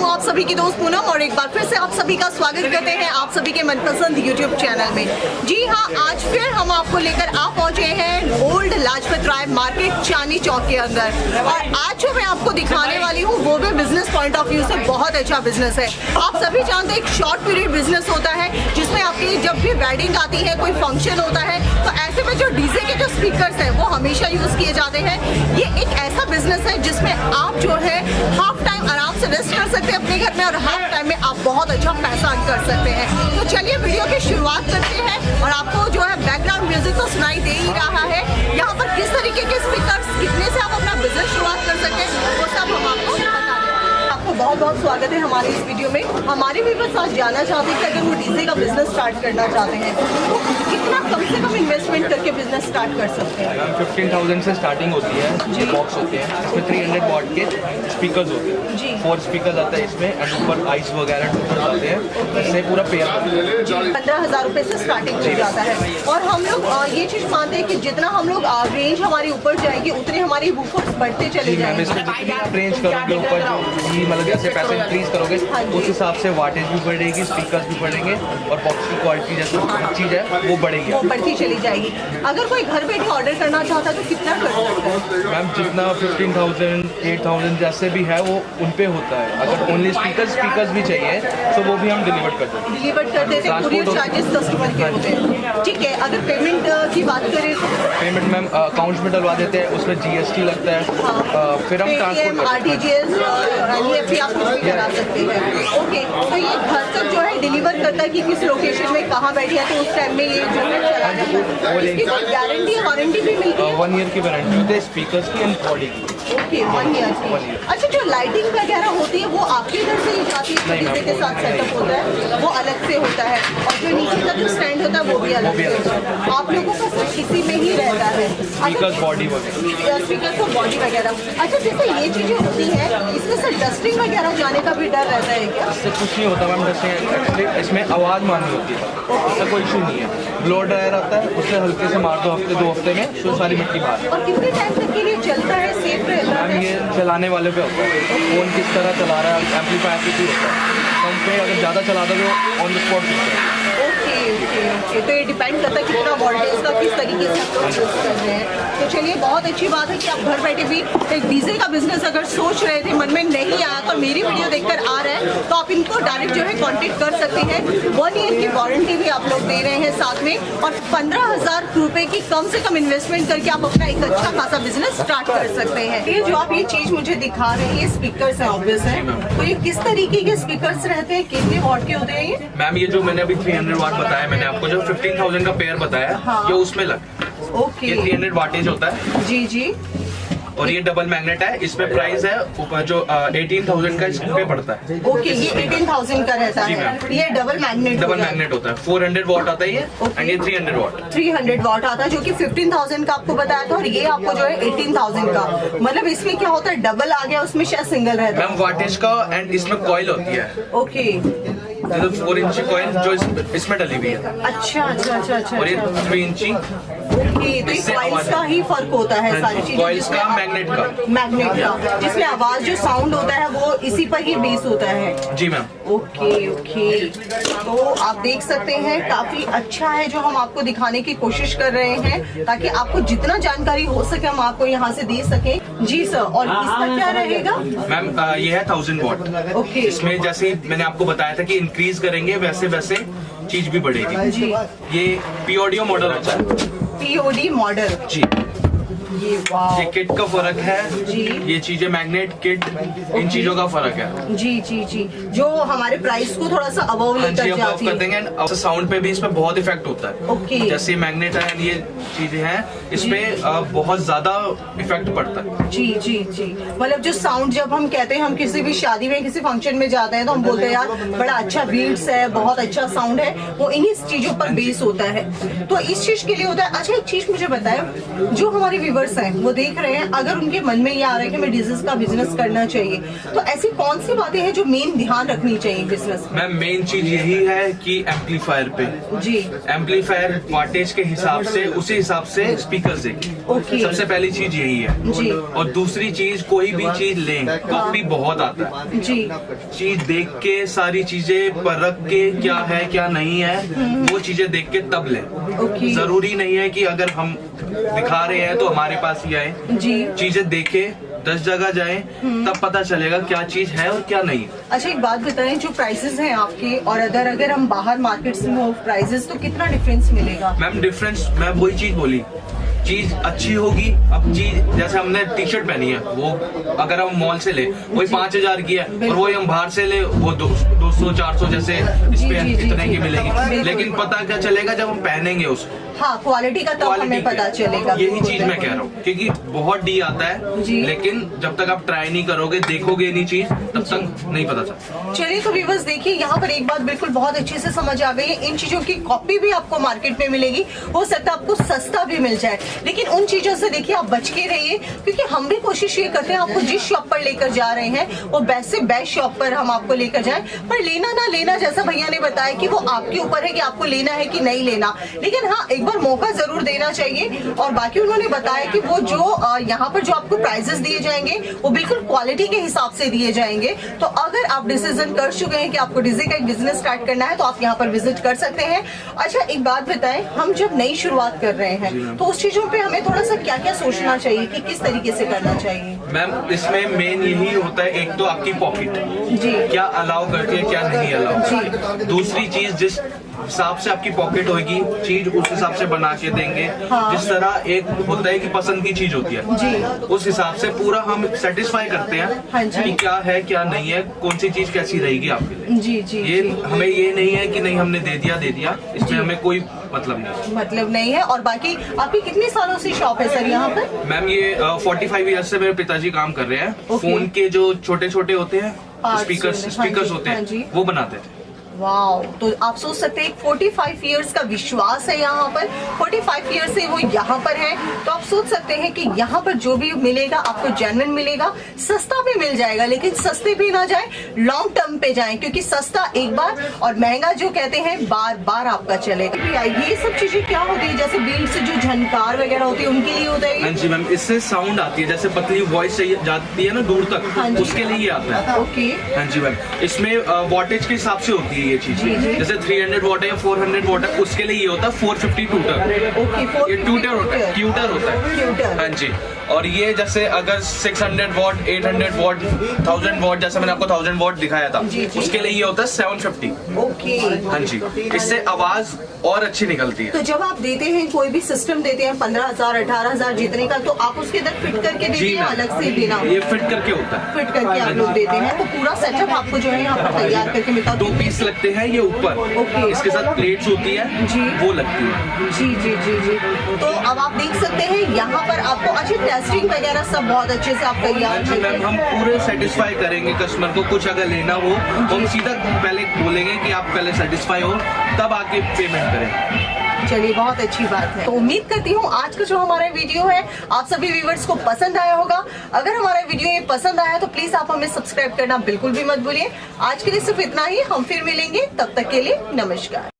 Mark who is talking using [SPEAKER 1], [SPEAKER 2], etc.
[SPEAKER 1] हूँ आप सभी की दोस्त पूनम और एक बार फिर से आप सभी का स्वागत करते हैं आप सभी के मनपसंद YouTube चैनल में। जी हाँ, आज फिर हम आपको लेकर आ पहुँचे हैं ओल्ड लाजपत राय मार्केट चांदनी चौक के अंदर। और आज जो मैं आपको दिखाने वाली हूँ वो भी बिजनेस पॉइंट ऑफ व्यू से बहुत अच्छा बिजनेस है। आप सभी जानते हैं एक शॉर्ट पीरियड बिजनेस होता है जिसमें आपकी जब भी वेडिंग आती है, कोई फंक्शन होता है, तो ऐसे में जो डीजे के जो स्पीकर्स हैं वो हमेशा यूज किए जाते हैं। ये एक ऐसा बिजनेस है जिसमें आप जो है हाफ टाइम आराम से रेस्ट कर सकते हैं अपने घर में और हाफ टाइम में आप बहुत अच्छा पैसा अर्न कर सकते हैं। तो चलिए वीडियो की शुरुआत करते हैं और आपको जो है बैकग्राउंड म्यूजिक तो सुनाई दे ही रहा है। यहाँ पर किस तरीके के स्पीकर्स, कितने से आप अपना बिजनेस शुरुआत कर सकते हैं वो सब हम आपको बता दें। आपको बहुत बहुत स्वागत है हमारे इस वीडियो में। हमारे व्यूअर्स आज जानना चाहते हैं कि अगर वो डीजे का बिजनेस स्टार्ट करना चाहते हैं तो कितना कम से कम इन्वेस्टमेंट करके बिजनेस स्टार्ट कर सकते हैं?
[SPEAKER 2] 15,000 से स्टार्टिंग होती है। ये बॉक्स होते हैं, इसमें 300 वॉट के स्पीकर्स होते हैं जी। 4 स्पीकर आता है इसमें एंड ऊपर आइस वगैरह टूटर्स आते हैं। इससे पूरा पेयर
[SPEAKER 1] 15,000 रुपए से स्टार्टिंग हो जाता है। और हम लोग ये चीज मानते हैं कि जितना हम लोग रेंज हमारी ऊपर जाएगी उतने हमारी वूफर्स बढ़ते चले जाएंगे।
[SPEAKER 2] रेंज करोगे ऊपर जो मतलब जैसे पैसे इंक्रीज करोगे उस हिसाब से वाटेज भी बढ़ेगी, स्पीकर्स भी बढ़ेंगे और बॉक्स की क्वालिटी जैसे चीज़ है वो बढ़ेगी,
[SPEAKER 1] वो बढ़ती चली जाएगी। अगर कोई घर बैठे ऑर्डर करना चाहता है तो कितना कर सकता है?
[SPEAKER 2] मैम जितना 15,000 8,000 जैसे भी है वो उन पे होता है। अगर ओनली स्पीकर्स भी चाहिए तो वो भी हम डिलीवर कर देते हैं।
[SPEAKER 1] डिलीवर कर देते हैं, कुरियर चार्जेस कस्टमर के होते हैं। ठीक है, अगर पेमेंट की बात करें तो
[SPEAKER 2] पेमेंट मैम अकाउंट्स में डलवा देते हैं, उसमें GST लगता है। फिर हम ट्रांसपोर्ट
[SPEAKER 1] RTGS NEFT आप कुछ भी करा सकते हैं। ओके, तो ये घर तक जो है डिलीवर करता है कि किस लोकेशन में कहाँ बैठी है तो उस टाइम में ये जो है चला जाता है। इसकी कोई गारंटी वारंटी भी मिलती है?
[SPEAKER 2] 1 ईयर की वारंटी होती है स्पीकर्स की एंड बॉडी की।
[SPEAKER 1] ओके, 1 ईयर की। अच्छा, जो लाइटिंग वगैरह होती है वो आपके इधर से ही जाती है? डीजे के साथ सेटअप होता है वो अलग से होता है और जो नीचे का जो स्टैंड होता है वो भी अलग से होता है। आप लोगों का सिर्फ इसी में ही रहता है
[SPEAKER 2] स्पीकर्स बॉडी वगैरह।
[SPEAKER 1] स्पीकर्स और बॉडी वगैरह। अच्छा, जैसे ये चीजें होती हैं इसमें से डस्टिंग वगैरह जाने का भी डर रहता है क्या?
[SPEAKER 2] इससे कुछ नहीं होता मैम, जैसे इसमें आवाज़ मारनी होती है, इससे कोई इशू नहीं है। ब्लो ड्रायर आता है, उससे हल्के से मार दो हफ्ते 2 हफ्ते में तो सारी मिट्टी बाहर।
[SPEAKER 1] और कितने टाइम तक के लिए चलता है, सेफ रहता है?
[SPEAKER 2] ये चलाने वाले पे होता है, फोन किस तरह चला रहा है, एम्पलीफायर पे भी होता है। हम पे अगर ज़्यादा चला दो तो ऑन द स्पॉट होता है।
[SPEAKER 1] ओके, तो ये डिपेंड करता है कितना वोल्टेज का किस तरीके से आप यूज कर रहे हैं। तो चलिए, बहुत अच्छी बात है कि आप घर बैठे भी एक डीजे का बिजनेस अगर सोच रहे थे, मन में नहीं आया तो मेरी वीडियो देखकर आ रहे हैं तो आप इनको डायरेक्ट जो है कांटेक्ट कर सकते हैं। 1 ईयर की वारंटी भी आप लोग दे रहे हैं साथ में और 15,000 रुपए की कम से कम इन्वेस्टमेंट करके आप अपना एक अच्छा खासा बिजनेस स्टार्ट कर सकते हैं। ये जो आप ये चीज मुझे दिखा रहे हैं ये स्पीकर्स है ऑब्वियस है, तो ये किस तरीके के स्पीकर्स रहते हैं, कितने वॉट के होते हैं ये?
[SPEAKER 2] मैम ये जो मैंने अभी 300 वाट बताया, मैंने आपको जो 15,000 का पेयर बताया ये उसमें लग
[SPEAKER 1] ओके,
[SPEAKER 2] ये 300 वाटेज होता है
[SPEAKER 1] जी जी।
[SPEAKER 2] और ये डबल मैग्नेट है। इसमें प्राइस है ऊपर जो 18,000 का इस पे पड़ता है।
[SPEAKER 1] ओके, ये 18,000 का रहता
[SPEAKER 2] जी
[SPEAKER 1] है।
[SPEAKER 2] मैम।
[SPEAKER 1] ये डबल मैग्नेट
[SPEAKER 2] होता है। 400 वॉट आता है ये एंड ये 300 वॉट
[SPEAKER 1] 300 वॉट आता है जो कि 15,000 का आपको बताया था और ये आपको जो है 18,000 का। मतलब इसमें क्या होता है, डबल आ गया, उसमें शायद सिंगल रहता है।
[SPEAKER 2] मैम वाटेज का एंड इसमें कॉइल होती है।
[SPEAKER 1] ओके,
[SPEAKER 2] 4 इंची कॉइल जो इसमें डली हुई है।
[SPEAKER 1] अच्छा अच्छा अच्छा अच्छा।
[SPEAKER 2] और ये 3 इंची।
[SPEAKER 1] ओके, तो
[SPEAKER 2] इससे
[SPEAKER 1] कॉइल्स का ही फर्क होता है सारी चीजें।
[SPEAKER 2] कॉइल्स का, मैग्नेट का,
[SPEAKER 1] जिसमें आवाज जो साउंड होता है वो इसी पर ही बेस होता है।
[SPEAKER 2] जी मैम।
[SPEAKER 1] ओके ओके, तो आप देख सकते हैं काफी अच्छा है जो हम आपको दिखाने की कोशिश कर रहे हैं ताकि आपको जितना जानकारी हो सके हम आपको यहाँ से दे सकें। जी सर, और इसका क्या रहेगा?
[SPEAKER 2] मैम ये है 1000 वॉट।
[SPEAKER 1] ओके,
[SPEAKER 2] इसमें जैसे मैंने आपको बताया था कि इंक्रीज करेंगे वैसे वैसे चीज भी बढ़ेगी
[SPEAKER 1] जी।
[SPEAKER 2] ये POD मॉडल होता है।
[SPEAKER 1] POD मॉडल
[SPEAKER 2] जी। ये किट का फर्क है
[SPEAKER 1] जी।
[SPEAKER 2] ये चीजें मैग्नेट किट इन चीजों का फर्क है।
[SPEAKER 1] जी जी जी, जो हमारे प्राइस को थोड़ा सा अबव लेकर जाती
[SPEAKER 2] कर देंगे। अब साउंड पे भी इसमें बहुत इफेक्ट होता है।
[SPEAKER 1] ओके,
[SPEAKER 2] जैसे मैग्नेट है, ये चीजें हैं इसपे बहुत ज्यादा इफेक्ट पड़ता है।
[SPEAKER 1] जी जी जी, मतलब जो साउंड जब हम कहते हैं, हम किसी भी शादी में किसी फंक्शन में जाते हैं तो हम बोलते हैं यार बड़ा अच्छा बीट्स है, बहुत अच्छा साउंड है, वो इन्हीं चीजों पर बेस होता है। तो इस चीज के लिए होता है। अच्छा, एक चीज मुझे बताए, जो हमारे व्यूअर्स व्यूअर्स हैं वो देख रहे हैं, अगर उनके मन में ये आ रहा है कि हमें डीजल्स का बिजनेस करना चाहिए, तो ऐसी कौन सी बातें हैं जो मेन ध्यान रखनी चाहिए बिजनेस में?
[SPEAKER 2] मैम मेन चीज यही है कि एम्पलीफायर पे
[SPEAKER 1] जी
[SPEAKER 2] एम्पलीफायर वाटेज के हिसाब से उसी हिसाब से स्पीकर देखें।
[SPEAKER 1] ओके।
[SPEAKER 2] सबसे पहली चीज यही है
[SPEAKER 1] जी
[SPEAKER 2] और दूसरी चीज कोई भी चीज लें, कॉपी बहुत आता है,
[SPEAKER 1] जी
[SPEAKER 2] चीज देख के सारी चीजें परख के क्या है क्या नहीं है वो चीजें देख के तब लें।
[SPEAKER 1] ओके।
[SPEAKER 2] जरूरी नहीं है कि अगर हम दिखा रहे हैं तो हमारे पास ही आए,
[SPEAKER 1] जी
[SPEAKER 2] चीजें देखे 10 जगह जाएं तब पता चलेगा क्या चीज है और क्या नहीं।
[SPEAKER 1] अच्छा एक बात बताएं, जो प्राइसेस हैं आपके और अगर हम बाहर मार्केट से वो प्राइसेस, तो कितना डिफरेंस मिलेगा?
[SPEAKER 2] मैम डिफरेंस मैं वही चीज बोली, चीज अच्छी होगी। अब चीज जैसे हमने टी शर्ट पहनी है वो अगर हम मॉल से ले वही 5000 की है और वही हम बाहर से ले वो 200-400 जैसे इस पे
[SPEAKER 1] जी, जी,
[SPEAKER 2] इतने
[SPEAKER 1] जी,
[SPEAKER 2] की मिलेगी।
[SPEAKER 1] बिल्कुल।
[SPEAKER 2] लेकिन पता क्या चलेगा जब हम पहनेंगे उसको,
[SPEAKER 1] हाँ क्वालिटी का तो हमें पता चलेगा।
[SPEAKER 2] यही चीज मैं कह रहा हूँ क्योंकि बहुत डी आता है
[SPEAKER 1] जी।
[SPEAKER 2] लेकिन जब तक आप ट्राई नहीं करोगे देखोगे नहीं चीज तब तक नहीं पता चलता।
[SPEAKER 1] चलिए तो व्यूअर्स देखिए, यहाँ पर एक बात बिल्कुल बहुत अच्छे से समझ आ गई है, इन चीजों की कॉपी भी आपको मार्केट में मिलेगी, हो सकता है आपको सस्ता भी मिल जाए, लेकिन उन चीजों से देखिए आप बच के रहिए, क्योंकि हम भी कोशिश ये करते हैं आपको जिस शॉप पर लेकर जा रहे हैं वो बेस्ट से बेस्ट शॉप पर हम आपको लेकर जाएं। पर लेना ना लेना, जैसा भैया ने बताया कि वो आपके ऊपर है कि आपको लेना है कि नहीं लेना, लेकिन हाँ एक बार मौका जरूर देना चाहिए। और बाकी उन्होंने बताया कि वो जो यहाँ पर जो आपको प्राइजेस दिए जाएंगे वो बिल्कुल क्वालिटी के हिसाब से दिए जाएंगे। तो अगर आप डिसीजन कर चुके हैं कि आपको डीजे का एक बिजनेस स्टार्ट करना है तो आप यहाँ पर विजिट कर सकते हैं। अच्छा एक बात बताएं, हम जब नई शुरुआत कर रहे हैं तो उस चीजों पे हमें थोड़ा सा क्या क्या सोचना चाहिए कि किस तरीके से करना चाहिए?
[SPEAKER 2] मैम इसमें मेन यही होता है, एक तो आपकी पॉकेट
[SPEAKER 1] जी
[SPEAKER 2] क्या अलाउ करती है क्या नहीं अलाउ करती है। दूसरी चीज जिस हिसाब से आपकी पॉकेट होगी चीज उस हिसाब से बना के देंगे।
[SPEAKER 1] हाँ।
[SPEAKER 2] जिस तरह एक होता है कि पसंद की चीज होती है
[SPEAKER 1] जी
[SPEAKER 2] उस हिसाब से पूरा हम सेटिस्फाई करते
[SPEAKER 1] हाँ
[SPEAKER 2] हैं
[SPEAKER 1] जी।
[SPEAKER 2] कि क्या है क्या नहीं है, कौन सी चीज कैसी रहेगी आपके लिए।
[SPEAKER 1] जी जी
[SPEAKER 2] ये
[SPEAKER 1] जी।
[SPEAKER 2] हमें ये नहीं है कि नहीं हमने दे दिया इसमें हमें कोई मतलब नहीं।
[SPEAKER 1] मतलब नहीं है। और बाकी आपकी कितने सालों से शॉप है सर यहाँ पर?
[SPEAKER 2] मैम ये 45 ईयर्स से मेरे पिताजी काम कर रहे हैं।
[SPEAKER 1] ओके।
[SPEAKER 2] फोन के जो छोटे छोटे होते हैं
[SPEAKER 1] Parts
[SPEAKER 2] स्पीकर्स
[SPEAKER 1] हाँ जी,
[SPEAKER 2] होते
[SPEAKER 1] हाँ जी।
[SPEAKER 2] हैं वो बनाते थे।
[SPEAKER 1] वाओ, तो आप सोच सकते हैं 45 इयर्स का विश्वास है यहाँ पर, 45 इयर्स से वो यहाँ पर है, तो आप सोच सकते हैं कि यहाँ पर जो भी मिलेगा आपको जेन्युइन मिलेगा, सस्ता भी मिल जाएगा, लेकिन सस्ते भी ना जाए, लॉन्ग टर्म पे जाएं, क्योंकि सस्ता एक बार और महंगा जो कहते हैं बार बार आपका चलेगा। ये सब चीजें क्या होती है, जैसे बीट से जो झनकार वगैरह होती है उनके लिए होता है
[SPEAKER 2] हाँ
[SPEAKER 1] ये?
[SPEAKER 2] जी मैम, इससे साउंड आती है, जैसे पतली वॉइस जाती है ना दूर तक,
[SPEAKER 1] हाँ जी।
[SPEAKER 2] उसके लिए ये आता है।
[SPEAKER 1] ओके
[SPEAKER 2] हाँ जी मैम, इसमें वॉटेज के हिसाब से होती है ये चीज।
[SPEAKER 1] जी, जी।
[SPEAKER 2] जैसे 300 वॉट है या 400 वॉट है उसके लिए ये होता है 450 ट्यूटर।
[SPEAKER 1] ओके,
[SPEAKER 2] ये ट्यूटर होता है, ट्यूटर होता है।
[SPEAKER 1] ट्यूटर।
[SPEAKER 2] हाँ जी। और ये जैसे अगर 600 वॉट 800 वॉट 1000 वॉट जैसे मैंने आपको 1000 वॉट दिखाया था
[SPEAKER 1] जी, जी।
[SPEAKER 2] उसके लिए ये होता है 750।
[SPEAKER 1] ओके।
[SPEAKER 2] हाँ जी, इससे आवाज और अच्छी निकलती है।
[SPEAKER 1] तो जब आप देते हैं कोई भी सिस्टम देते हैं 15,000 18,000 जितने का, तो आप उसके अंदर फिट करके देते
[SPEAKER 2] जी
[SPEAKER 1] हैं
[SPEAKER 2] मैम,
[SPEAKER 1] अलग से बिना
[SPEAKER 2] ये फिट करके होता है।
[SPEAKER 1] फिट करके आप लोग देते हैं, तो पूरा सेटअप आपको जो है यहाँ पर तैयार करके मिलता
[SPEAKER 2] 2 पीस लगते हैं ये ऊपर,
[SPEAKER 1] ओके।
[SPEAKER 2] इसके साथ प्लेट्स होती है
[SPEAKER 1] जी।
[SPEAKER 2] वो लगती है।
[SPEAKER 1] जी जी जी जी। तो अब आप देख सकते हैं यहाँ पर आपको अच्छी टेस्टिंग वगैरह सब बहुत अच्छे से आप तैयार
[SPEAKER 2] जी मैम, हम पूरे सेटिस्फाई करेंगे कस्टमर को। कुछ अगर लेना हो तो हम सीधा पहले बोलेंगे कि आप पहले सेटिस्फाई हो तब आके पेमेंट करें।
[SPEAKER 1] चलिए बहुत अच्छी बात है। तो उम्मीद करती हूँ आज का जो हमारा वीडियो है आप सभी व्यूवर्स को पसंद आया होगा। अगर हमारा वीडियो ये पसंद आया तो प्लीज आप हमें सब्सक्राइब करना बिल्कुल भी मत भूलिए। आज के लिए सिर्फ इतना ही, हम फिर मिलेंगे, तब तक के लिए नमस्कार।